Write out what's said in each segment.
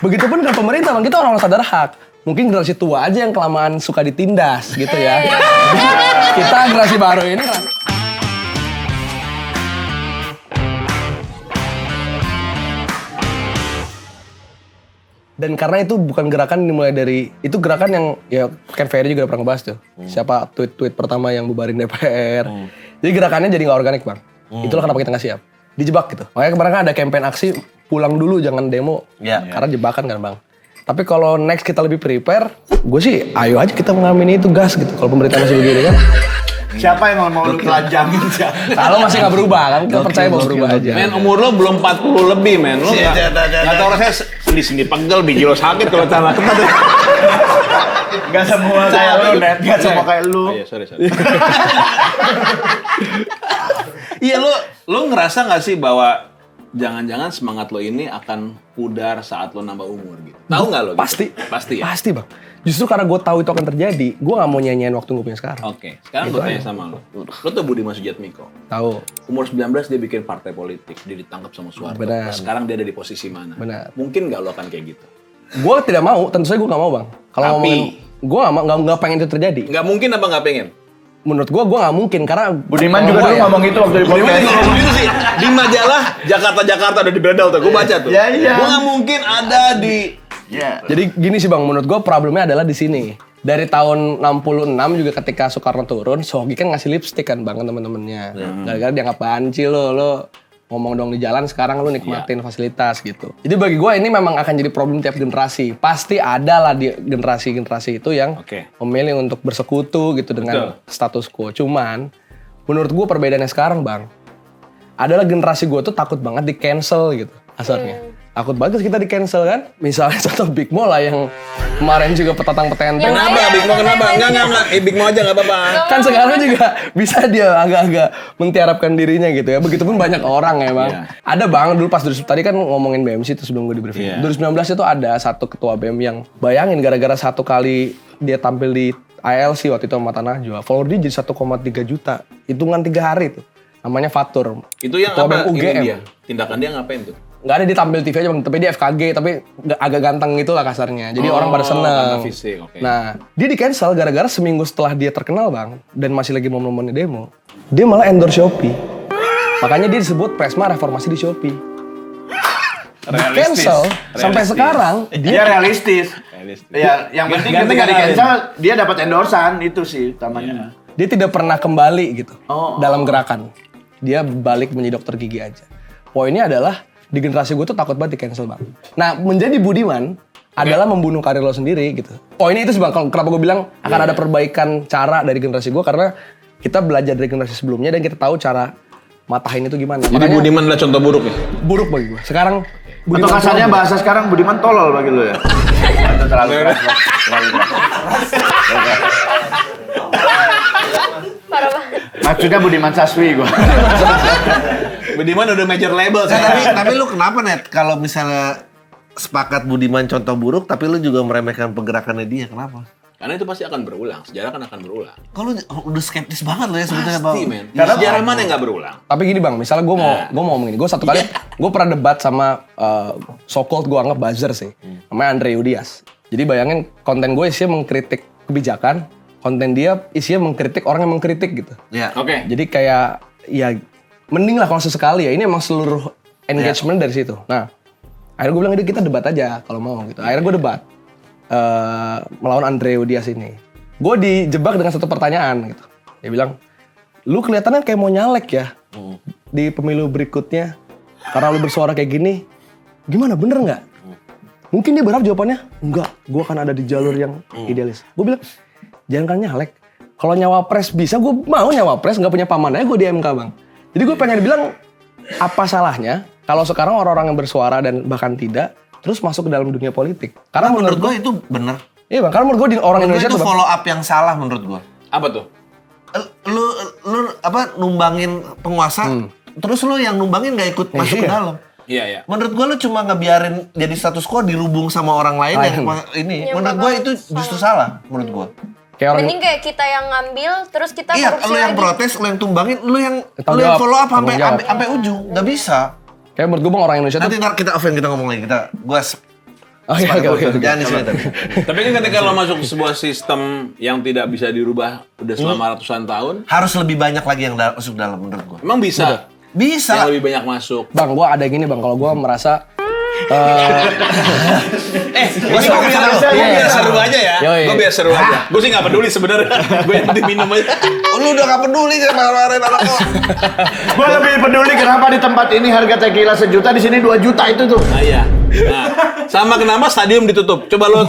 Begitupun dengan pemerintah, Bang. Kita orang sadar hak. Mungkin generasi tua aja yang kelamaan suka ditindas gitu ya. Kita generasi baru ini dan karena itu bukan gerakan dimulai dari, itu gerakan yang ya Ken Ferry juga udah pernah ngebahas tuh. Siapa tweet pertama yang bubarin DPR. Jadi gerakannya jadi gak organik, Bang. Itulah kenapa kita gak siap. Dijebak gitu. Makanya kemarin kan ada campaign aksi pulang dulu jangan demo. Karena jebakan kan, Bang. Tapi kalau next kita lebih prepare, gue sih ayo aja kita mengamini itu gas gitu. Kalau pemerintah masih begini kan. Siapa yang mau lu telanjangin? Kalau masih gak berubah kan, kita percaya mau berubah aja. Men, umur lo belum 40 lebih, men. Lo gak tau rasanya sendi-sendi pegel, biji lo sakit kalau tanah kena deh. Gak semua kayak lu, Net. Gak semua kayak lu. Iya, sorry. Iya, lo ngerasa gak sih bahwa jangan-jangan semangat lo ini akan pudar saat lo nambah umur gitu? Tahu nggak lo? Gitu? Pasti ya? Pasti, Bang. Justru karena gue tahu itu akan terjadi, gue nggak mau nyanyiin waktu gue punya sekarang. Oke. Sekarang gue tanya sama lo. Lo tuh Budiman Sujatmiko. Tahu. Umur 19 dia bikin partai politik, dia ditangkap sama Soeharto. Benar. Sekarang dia ada di posisi mana? Benar. Mungkin nggak lo akan kayak gitu? Gue tidak mau, tentu saja gue nggak mau, Bang. Kalau ngomongin, gue nggak pengen itu terjadi. Nggak mungkin apa nggak pengen? Menurut gue nggak mungkin karena Budiman juga dulu ngomong itu waktu di Budiman podcast. juga ngomong gitu sih. Di majalah Jakarta udah di beredal tuh, gue baca tuh. Iya. Gue nggak mungkin ada di. Jadi gini sih, Bang, menurut gue problemnya adalah di sini. Dari tahun 66 juga ketika Soekarno turun, Sogi kan ngasih lipstick kan, Bang, ke temen-temennya. Gara-gara dianggap banci lo ngomong dong di jalan, sekarang lo nikmatin fasilitas gitu. Jadi bagi gue ini memang akan jadi problem tiap generasi. Pasti ada lah di generasi-generasi itu yang memilih untuk bersekutu gitu dengan status quo. Cuman menurut gue perbedaannya sekarang, Bang, adalah generasi gue tuh takut banget di cancel gitu asarnya. Takut banget kita di cancel kan. Misalnya contoh Big Mo lah yang kemarin juga petentang-petenteng. Kenapa Big Mo kenapa? Enggak. Big Mo aja enggak apa-apa. Kan sekarang juga bisa dia agak-agak mentiarapkan dirinya gitu ya. Begitupun banyak orang ya, Bang. Ada, Bang, dulu pas tadi kan ngomongin BMC itu sebelum gue di briefing. 2019 itu ada satu ketua BEM yang bayangin gara-gara satu kali dia tampil di ILC waktu itu sama Mata Najwa, follower dia jadi 1,3 juta. Hitungan 3 hari tuh. Namanya Fatur. Itu yang ketua apa? BEM UGM. Dia. Tindakan dia ngapain tuh? Nggak ada, dia tampil TV aja, Bang, tapi dia FKG, tapi agak ganteng gitu lah kasarnya. Jadi orang pada seneng. Fisik, Nah, dia di cancel gara-gara seminggu setelah dia terkenal, Bang, dan masih lagi momen-momennya demo, dia malah endorse Shopee. Makanya dia disebut Presma Reformasi di Shopee. Di cancel sampai sekarang Dia realistis. Ya, yang penting ketika di cancel dia dapat endorsan itu sih utamanya. dia tidak pernah kembali gitu dalam gerakan. Dia balik menjadi dokter gigi aja. Poinnya adalah di generasi gue tuh takut banget di cancel, Bang. Nah, menjadi Budiman adalah membunuh karir lo sendiri gitu. Poinnya itu sih, Bang. Kenapa gue bilang akan ada perbaikan cara dari generasi gue, karena kita belajar dari generasi sebelumnya dan kita tahu cara matahin itu gimana. Jadi makanya, Budiman adalah contoh buruk ya? Buruk bagi gue. Sekarang Atau kasarnya bahasa sekarang Budiman tolol bagi lo ya? Itu terlalu keras. Parah banget. Maksudnya Budiman Saswi gue. Budiman udah major label. Tapi lu kenapa, Net? Kalau misalnya sepakat Budiman contoh buruk, tapi lu juga meremehkan pergerakannya dia, kenapa? Karena itu pasti akan berulang. Sejarah kan akan berulang. Kalau udah skeptis banget lo ya sebetulnya, Bang. Pasti, men. Karena sejarah mana yang nggak berulang? Tapi gini, Bang, misalnya gue mau ngomong gini, gue satu kali gue pernah debat sama so-called gue anggap buzzer sih, namanya Andre Yudias. Jadi bayangin konten gue isinya mengkritik kebijakan, konten dia isinya mengkritik orang yang mengkritik gitu. Iya. Oke. Jadi kayak ya mending lah kalau sesekali ya, ini emang seluruh engagement dari situ. Nah, akhirnya gue bilang kita debat aja kalau mau gitu. Akhirnya gue debat melawan Andre Yudias ini. Gue dijebak dengan satu pertanyaan gitu. Dia bilang, lu kelihatannya kayak mau nyalek ya di pemilu berikutnya karena lu bersuara kayak gini. Gimana, bener nggak? Mungkin dia berharap jawabannya, enggak, gue akan ada di jalur yang idealis. Gue bilang, jangan kan nyalek. Kalau nyawapres bisa, gue mau nyawapres, nggak punya paman aja gue di MK, Bang. Jadi gue pengen bilang, apa salahnya kalau sekarang orang-orang yang bersuara dan bahkan tidak, terus masuk ke dalam dunia politik. Karena menurut gue itu benar. Iya, Bang, karena menurut gue orang Indonesia itu tuh, follow up yang salah menurut gue. Apa tuh? Lu apa numbangin penguasa, terus lu yang numbangin nggak ikut masuk ke dalam. Iya. Menurut gue lu cuma ngebiarin jadi status quo dirubung sama orang lain yang ini. Ya, menurut gue itu justru salah menurut gue. Mending kayak kita yang ngambil terus kita korupsi lu yang lagi. protes, lu yang tumbangin, lu yang jawab. follow up Tanggung jawab. sampai ujung. Nggak bisa. kayak menurut gue, Bang, orang Indonesia Nanti tuh ntar kita offline kita ngomong lagi. Gue Oh iya, oke. Jangan di sini tapi. Tapi kan ketika lo masuk sebuah sistem yang tidak bisa dirubah udah selama ratusan tahun, Harus lebih banyak lagi yang masuk dalam menurut gua. emang bisa Bisa. yang lebih banyak masuk. Bang, gua ada gini bang, kalau gua merasa Gua suka kesana lo. Gue biar seru aja ya. Yoi. Gue biar seru aja. Gue sih nggak peduli sebenarnya. Gue yang diminum aja. Lu udah gak peduli kan marah-marahin anak lo. Gue lebih peduli kenapa di tempat ini harga tequila 1 juta, di sini 2 juta itu tuh. Nah, iya. Nah, sama kenapa stadium ditutup? Coba lo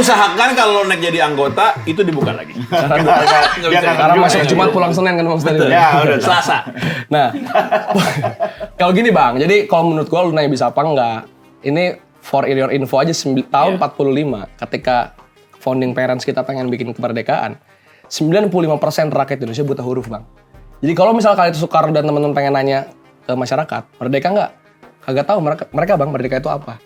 usahakan kalau lo naik jadi anggota itu dibuka lagi. karena masuk Jumat pulang Senin kan bang tadi. Ya udah. Selasa. Nah, kalau gini bang, jadi kalau menurut gua lu nanya bisa apa enggak, ini for your info aja tahun 45 ketika founding parents kita pengen bikin kemerdekaan, 95% rakyat Indonesia buta huruf bang. Jadi kalau misal kali itu Soekarno dan teman-teman pengen nanya ke masyarakat, merdeka enggak? Kagak tahu mereka bang, merdeka itu apa.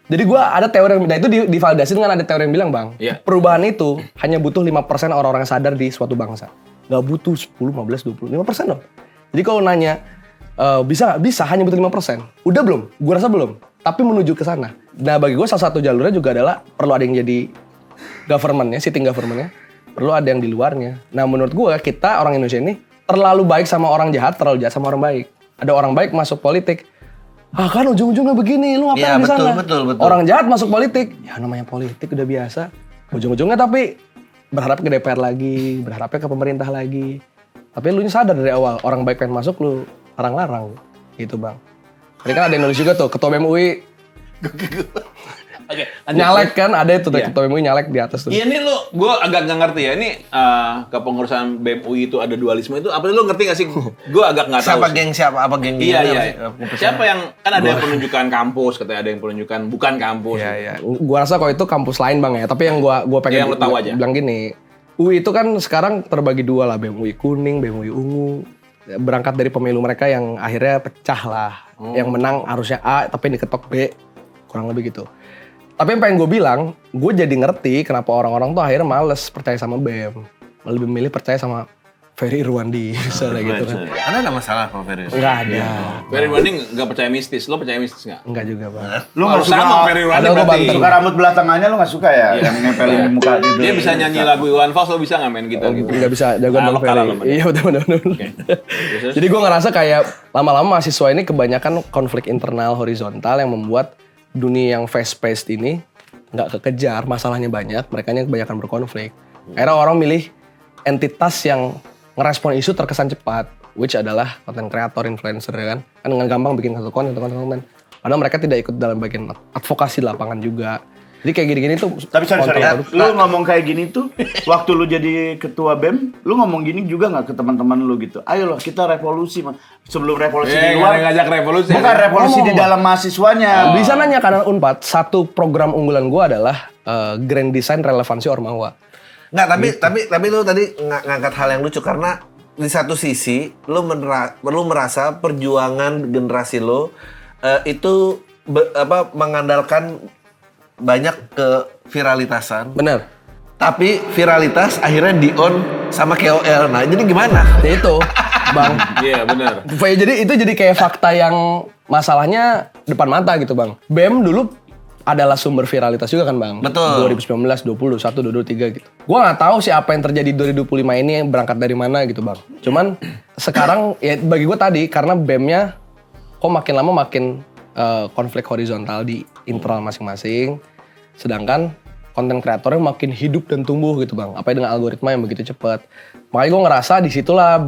Jadi gua ada teori yang itu divalidasi dengan ada teori yang bilang bang, perubahan itu hanya butuh 5% orang-orang yang sadar di suatu bangsa. Nggak butuh 10, 15, 20, 5% loh. Jadi kalau nanya bisa nggak? Bisa, hanya butuh 5%. Udah belum? Gua rasa belum. Tapi menuju ke sana. Nah bagi gue salah satu jalurnya juga adalah perlu ada yang jadi government-nya, sitting government-nya. Perlu ada yang di luarnya. Nah menurut gue kita orang Indonesia ini terlalu baik sama orang jahat, terlalu jahat sama orang baik. Ada orang baik masuk politik. Ah kan ujung-ujungnya begini, lu ngapain di sana? Betul. Orang jahat masuk politik, ya namanya politik udah biasa. Ujung-ujungnya tapi berharap ke DPR lagi, berharapnya ke pemerintah lagi. Tapi lu sadar dari awal, orang baik pengen masuk lu larang-larang gitu bang. Tadi kan ada yang nulis juga tuh, ketua BEM UI. Oke, Nyalek kan, ada itu ketua BEM UI nyalek di atas tuh. Iya nih lo, gue agak nggak ngerti ya. Ini kepengurusan BEM UI itu ada dualisme itu. Apa lo ngerti nggak sih? Gue agak nggak tahu. Siapa sih. geng siapa? Apa geng Iya. Siapa? Siapa yang kan ada yang penunjukan kampus, katanya ada yang penunjukan bukan kampus. Iya. Gua rasa kalau itu kampus lain bang ya. Tapi yang gua pengen Yang lo tahu aja. bilang gini, UI itu kan sekarang terbagi dua lah, BEM UI kuning, BEM UI ungu. Berangkat dari pemilu mereka yang akhirnya pecah lah. Yang menang harusnya A, tapi diketok B. Kurang lebih gitu. Tapi yang pengen gue bilang, gue jadi ngerti kenapa orang-orang tuh akhirnya males percaya sama BEM. Lebih memilih percaya sama Ferry Irwandi, misalnya gitu kan. Anda ada masalah sama Ferry? Enggak ada. Ferry Irwandi nggak percaya mistis. Lo percaya mistis nggak? Enggak juga bang. Lu nggak suka sama Ferry Irwandi Ada gua berarti. suka rambut belah tengahnya, lu nggak suka ya? Yang nempelin di muka gitu. Dia bisa nyanyi lagu Iwan Fals, lo bisa nggak main gitar gitu? Enggak bisa jagoan bang Alok kalah Ferry. lo sama dia. Iya betul. Jadi gue ngerasa kayak lama-lama mahasiswa ini kebanyakan konflik internal horizontal yang membuat dunia yang fast-paced ini nggak kekejar, masalahnya banyak, mereka kebanyakan berkonflik. Akhirnya orang milih entitas yang ngerespon isu terkesan cepat, which adalah content creator, influencer ya kan. Kan dengan gampang bikin satu konten. Padahal mereka tidak ikut dalam bagian advokasi di lapangan juga. Jadi kayak gini-gini tuh. Tapi sorry ya, kontraproduktif. lu ngomong kayak gini tuh, waktu lu jadi ketua BEM, lu ngomong gini juga nggak ke teman-teman lu gitu? Ayo loh, kita revolusi, sebelum revolusi di luar. ngajak revolusi. Bukan revolusi di dalam mahasiswanya. Bisa nanya karena Unpad, satu program unggulan gua adalah Grand Design Relevansi Ormawa. Nggak, tapi lu tadi ngangkat hal yang lucu karena di satu sisi lu merasa perjuangan generasi lu itu mengandalkan banyak ke viralitasan. Bener. Tapi viralitas akhirnya di-on sama KOL. Nah, jadi gimana? Ya itu, Bang. Iya benar. Jadi itu jadi kayak fakta yang masalahnya depan mata gitu, Bang. BEM dulu adalah sumber viralitas juga kan, Bang? Betul. 2019, 20, 21, 22, 23 gitu. Gua nggak tahu sih apa yang terjadi 2025 ini yang berangkat dari mana gitu, Bang. Cuman sekarang ya bagi gue tadi karena BEM-nya kok makin lama makin konflik horizontal di internal masing-masing. Sedangkan konten kreatornya makin hidup dan tumbuh gitu, Bang. Apalagi dengan algoritma yang begitu cepat. Makanya gue ngerasa disitulah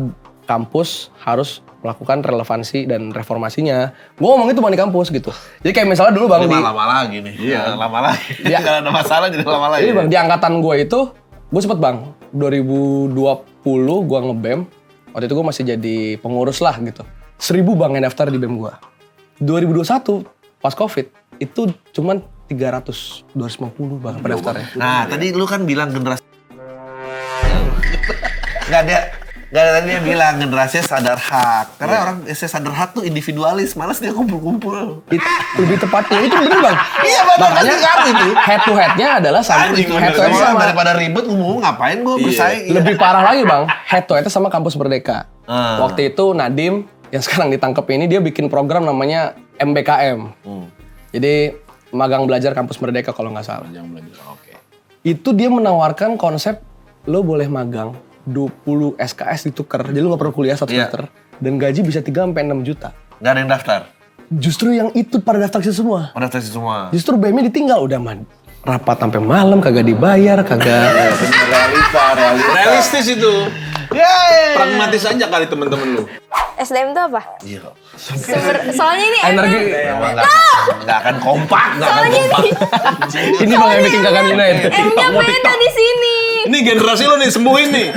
kampus harus melakukan relevansi dan reformasinya. Gue ngomong itu Bang di kampus gitu. Jadi kayak misalnya dulu Bang lama lagi nih. Iya, lama lagi. Ya. Kalau ada masalah jadi lama lagi. Ini Bang, di angkatan gue itu, gue sempet Bang, 2020 gue nge-BEM. Waktu itu gue masih jadi pengurus lah gitu. 1.000 Bang yang daftar di BEM gue. 2021 pas COVID itu cuman 250 Bang pendaftarnya. Nah, tadi lu kan bilang generasi Nggak ada tadi dia bilang generasinya sadar hak. Karena orang sadar hak tuh individualis, malas dia kumpul-kumpul. Itu lebih tepatnya itu bener Bang. Iya, bener, Makanya pasti itu. head to headnya adalah sama Anjing, head to head Orang sama daripada ribet ngomong ngapain gue bersaing. lebih parah lagi Bang, head to headnya sama kampus Merdeka. Ah. Waktu itu Nadim yang sekarang ditangkap ini dia bikin program namanya MBKM. Jadi magang belajar kampus Merdeka kalau nggak salah. Yang belajar. Oke. Itu dia menawarkan konsep lo boleh magang 20 SKS ditukar. Jadi lo nggak perlu kuliah 1 Iya. semester dan gaji bisa 3 sampai 6 juta. Nggak ada yang daftar. Justru yang itu pada daftar ke situ semua. Pada tes semua. Justru BM-nya ditinggal udah rapat sampai malam kagak dibayar, kagak. Realistis itu. Pragmatis aja kali temen-temen lu. SDM itu apa? Iya. Soalnya ini Energi. Nggak akan kompak, nggak akan Soalnya kompak. ini Ini bang yang bikin kakak Nina itu. M-nya beda di sini. Ini generasi lu nih, sembuhin nih.